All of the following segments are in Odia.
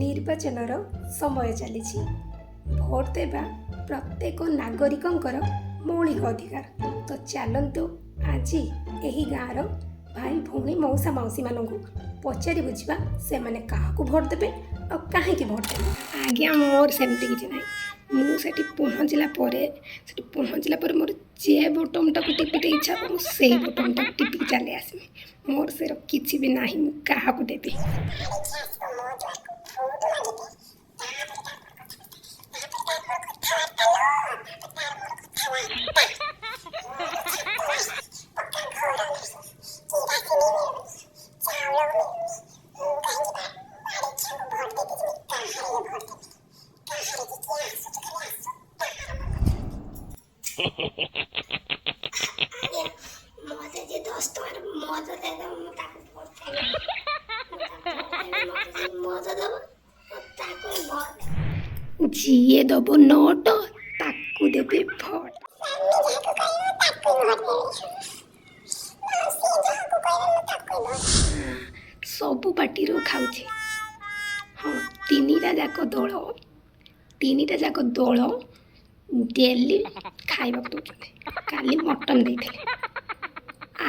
ନିର୍ବାଚନର ସମୟ ଚାଲିଛି। ଭୋଟ ଦେବା ପ୍ରତ୍ୟେକ ନାଗରିକଙ୍କର ମୌଳିକ ଅଧିକାର। ତ ଚାଲନ୍ତୁ ଆଜି ଏହି ଗାଁର ଭାଇ ଭଉଣୀ ମଉସା ମାଉସୀମାନଙ୍କୁ ପଚାରି ବୁଝିବା ସେମାନେ କାହାକୁ ଭୋଟ ଦେବେ ଆଉ କାହିଁକି ଭୋଟ ଦେବେ। ଆଜ୍ଞା, ମୋର ସେମିତି କିଛି ନାହିଁ। ମୁଁ ସେଠି ପହଞ୍ଚିଲା ପରେ ମୋର ଯେ ବଟନ୍ଟାକୁ ଟିପିତେ ଇଚ୍ଛା ହେବ ମୁଁ ସେଇ ବଟନ୍ଟାକୁ ଟିପିକି ଚାଲି ଆସିବି। ମୋର ସେର କିଛି ବି ନାହିଁ ମୁଁ କାହାକୁ ଦେବି। ମୋତେ ଯେ 10 ଟଙ୍କାର ମଦ ଦେଇଦେବ ମୁଁ ତାକୁ ଭୋଟ ଦେବି। ମଦ ଦେବ ତାକୁ ଭୋଟ ଦେବି। ଯିଏ ଦେବ ନୋଟ ତାକୁ ଦେବି ଭୋଟ। ସବୁ ପାର୍ଟିରୁ ଖାଉଛି। ହଁ, ତିନିଟା ଯାକ ଦଳ ଡେଲି ଖାଇବାକୁ ଦେଉଛନ୍ତି। କାଲି ମଟନ୍ ଦେଇଥିଲେ,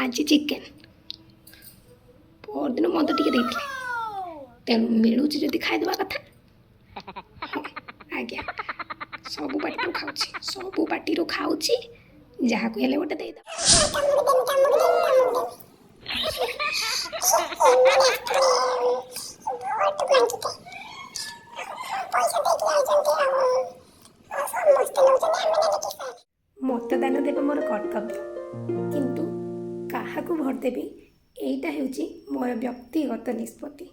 ଆଜି ଚିକେନ୍, ପରଦିନ ମଦ ଟିକେ ଦେଇଥିଲେ। ତେଣୁ ମିଳୁଛି ଯଦି ଖାଇଦେବା କଥା। ହଁ ଆଜ୍ଞା, ସବୁ ପାର୍ଟିରୁ ଖାଉଛି ଯାହାକୁ ହେଲେ ଗୋଟେ ଦେଇଦେବା। ମତଦାନ ଦେବା ମୋର କର୍ତ୍ତବ୍ୟ, କିନ୍ତୁ କାହାକୁ ଭୋଟ ଦେବି ଏଇଟା ହେଉଛି ମୋର ବ୍ୟକ୍ତିଗତ ନିଷ୍ପତ୍ତି।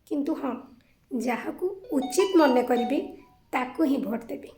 କିନ୍ତୁ ହଁ, ଯାହାକୁ ଉଚିତ ମନେ କରିବି ତାକୁ ହିଁ ଭୋଟ ଦେବି।